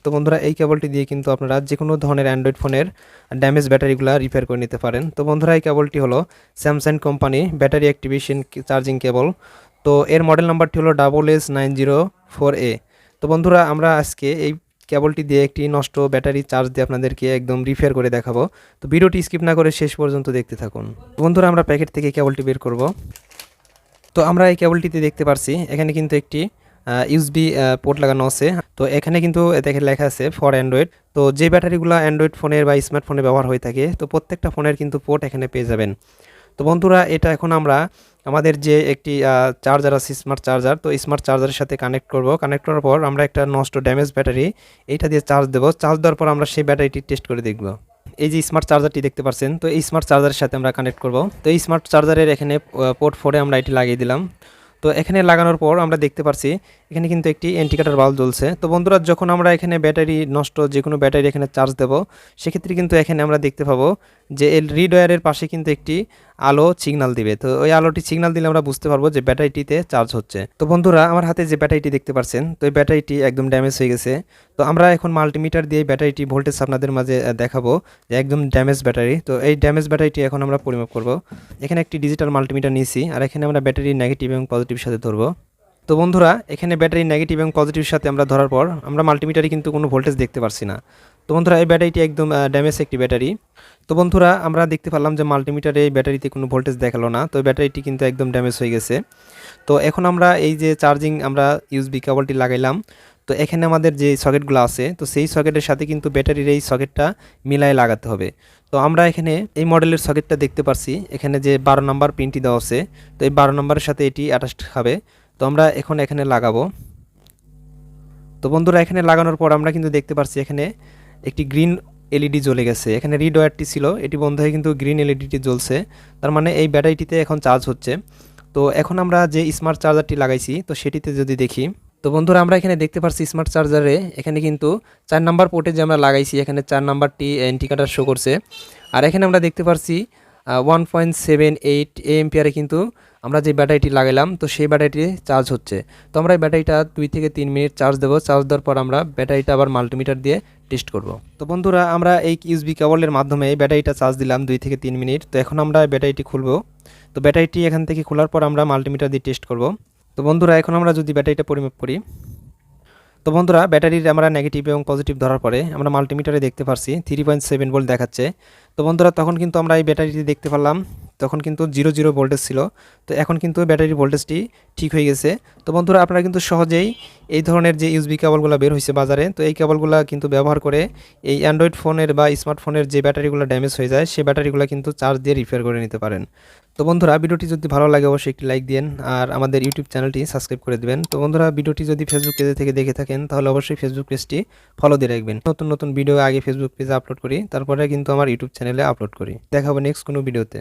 তো বন্ধুরা এই কেবলটি দিয়ে কিন্তু আপনারা যে কোনো ধরনের অ্যান্ড্রয়েড ফোনের ড্যামেজ ব্যাটারিগুলো রিপেয়ার করে নিতে পারেন। তো বন্ধুরা এই কেবলটি হলো Samsung company battery activation charging cable. তো এর মডেল নাম্বারটি হলো SS-9004A। তো বন্ধুরা আমরা আজকে এই কেবলটি দিয়ে একটি নষ্ট ব্যাটারি চার্জ দিয়ে আপনাদেরকে একদম রিপেয়ার করে দেখাবো। তো ভিডিওটি স্কিপ না করে শেষ পর্যন্ত দেখতে থাকুন। বন্ধুরা আমরা প্যাকেট থেকে কেবলটি বের করব। তো আমরা এই কেবলটিতে দেখতে পারছি এখানে কিন্তু একটি ইউএসবি পোর্ট লাগানো আছে। তো এখানে কিন্তু দেখে লেখা আছে ফর অ্যান্ড্রয়েড। তো যে ব্যাটারিগুলো অ্যান্ড্রয়েড ফোনের বা স্মার্টফোনে ব্যবহার হয়ে থাকে তো প্রত্যেকটা ফোনের কিন্তু পোর্ট এখানে পেয়ে যাবেন। তো বন্ধুরা এটা এখন আমরা আমাদের যে একটি চার্জার আছে স্মার্ট চার্জার, তো স্মার্ট চার্জারের সাথে কানেক্ট করব। কানেক্ট করার পর আমরা একটা নষ্ট ড্যামেজ ব্যাটারি এইটা দিয়ে চার্জ দেবো। চার্জ দেওয়ার পর আমরা সেই ব্যাটারিটি টেস্ট করে দেখব। এই যে স্মার্ট চার্জারটি দেখতে পাচ্ছেন, তো এই স্মার্ট চার্জারের সাথে আমরা কানেক্ট করব। তো এই স্মার্ট চার্জারের এখানে পোর্ট 4-এ আমরা এটি লাগিয়ে দিলাম। তো এখানে লাগানোর পর আমরা দেখতে পাচ্ছি এখানে কিন্তু একটি ইন্ডিকেটর বাল্ব জ্বলছে। তো বন্ধুরা যখন আমরা এখানে ব্যাটারি নষ্ট যে কোনো ব্যাটারি এখানে চার্জ দেব সেক্ষেত্রে কিন্তু এখানে আমরা দেখতে পাবো যে এই রিড ওয়্যারের পাশে কিন্তু একটি আলো সিগন্যাল দিবে। তো ওই আলোটি সিগন্যাল দিলে আমরা বুঝতে পারবো যে ব্যাটারিটিতে চার্জ হচ্ছে। তো বন্ধুরা আমার হাতে যে ব্যাটারিটি দেখতে পাচ্ছেন, তো এই ব্যাটারিটি একদম ড্যামেজ হয়ে গেছে। তো আমরা এখন মাল্টিমিটার দিয়ে ব্যাটারিটি ভোল্টেজ আপনাদের মাঝে দেখাবো যে একদম ড্যামেজ ব্যাটারি। তো এই ড্যামেজ ব্যাটারিটি এখন আমরা পরিমাপ করব। এখানে একটি ডিজিটাল মাল্টিমিটার নিয়েছি আর এখানে আমরা ব্যাটারি নেগেটিভ এবং পজিটিভ সাথে ধরবো। তো বন্ধুরা এখানে ব্যাটারি নেগেটিভ এবং পজিটিভ সাথে আমরা ধরার পর আমরা মাল্টিমিটারে কিন্তু কোনো ভোল্টেজ দেখতে পারছি না। তো বন্ধুরা এই ব্যাটারিটি একদম ড্যামেজ একটি ব্যাটারি। তো বন্ধুরা আমরা দেখতে পারলাম যে মাল্টিমিটারে এই ব্যাটারিতে কোনো ভোল্টেজ দেখালো না। তো ব্যাটারিটি কিন্তু একদম ড্যামেজ হয়ে গেছে। তো এখন আমরা এই যে চার্জিং আমরা ইউএসবি কেবলটি লাগাইলাম। তো এখানে আমাদের যে সকেটগুলো আছে তো সেই সকেটের সাথে কিন্তু ব্যাটারির এই সকেটটা মিলায় লাগাতে হবে। তো আমরা এখানে এই মডেলের সকেটটা দেখতে পাচ্ছি এখানে যে 12 নম্বর পিনটি দেওয়া আছে। তো এই 12 নম্বরের সাথে এটি অ্যাটাচড হবে। তো আমরা এখন এখানে লাগাবো। তো বন্ধুরা এখানে লাগানোর পর আমরা কিন্তু দেখতে পাচ্ছি এখানে একটি গ্রিন এলইডি জ্বলে গেছে। এখানে রিড ওয়্যারটি ছিল এটি বন্ধ হয়ে কিন্তু গ্রিন এলইডিটি জ্বলছে। তার মানে এই ব্যাটারিটিতে এখন চার্জ হচ্ছে। তো এখন আমরা যে স্মার্ট চার্জারটি লাগাইছি তো সেটিতে যদি দেখি, তো বন্ধুরা আমরা এখানে দেখতে পাচ্ছি স্মার্ট চার্জারে এখানে কিন্তু 4 নাম্বার পোর্টে যে আমরা লাগাইছি এখানে 4 নাম্বারটি ইন্ডিকেটর শো করছে। আর এখানে আমরা দেখতে পাচ্ছি 1.78 এম্পিয়ারে কিন্তু আমরা যে ব্যাটারিটি লাগাইলাম তো সেই ব্যাটারিটি চার্জ হচ্ছে। তো আমরা এই ব্যাটারিটা 2 থেকে 3 মিনিট চার্জ দেবো। চার্জ দেওয়ার পর আমরা ব্যাটারিটা আবার মাল্টিমিটার দিয়ে টেস্ট করব। তো বন্ধুরা আমরা এই ইউএসবি কেবলের মাধ্যমে এই ব্যাটারিটা চার্জ দিলাম 2 থেকে 3 মিনিট। তো এখন আমরা ব্যাটারিটি খুলবো। তো ব্যাটারিটি এখান থেকে খোলার পর আমরা মাল্টিমিটার দিয়ে টেস্ট করব। তো বন্ধুরা এখন আমরা যদি ব্যাটারিটা পরিমাপ করি, তো বন্ধুরা ব্যাটারির আমরা নেগেটিভ এবং পজিটিভ ধরার পরে আমরা মাল্টিমিটারে দেখতে পারছি 3.7 ভোল্ট দেখাচ্ছে। তো বন্ধুরা তখন কিন্তু আমরা এই ব্যাটারিটি দেখতে পারলাম তখন কিন্তু 0 ভোল্টেজ ছিল। তো এখন কিন্তু ব্যাটারির ভোল্টেজটি ঠিক হয়ে গেছে। তো বন্ধুরা আপনারা কিন্তু সহজেই এই ধরনের যে ইউএসবি কেবলগুলো বের হয়েছে বাজারে তো এই কেবলগুলো কিন্তু ব্যবহার করে এই অ্যান্ড্রয়েড ফোনের বা স্মার্টফোনের যে ব্যাটারিগুলো ড্যামেজ হয়ে যায় সেই ব্যাটারিগুলো কিন্তু চার্জ দিয়ে রিপেয়ার করে নিতে পারেন। তো বন্ধুরা ভিডিওটি যদি ভালো লাগে অবশ্যই একটি লাইক দিন আর আমাদের ইউটিউব চ্যানেলটি সাবস্ক্রাইব করে দিবেন। তো বন্ধুরা ভিডিওটি যদি ফেসবুক পেজ থেকে দেখে থাকেন তাহলে অবশ্যই ফেসবুক পেজটি ফলো দিয়ে রাখবেন। নতুন নতুন ভিডিও আগে ফেসবুক পেজে আপলোড করি তারপরে কিন্তু আমার ইউটিউব চ্যানেলে আপলোড করি। দেখা হবে নেক্সট কোনো ভিডিওতে।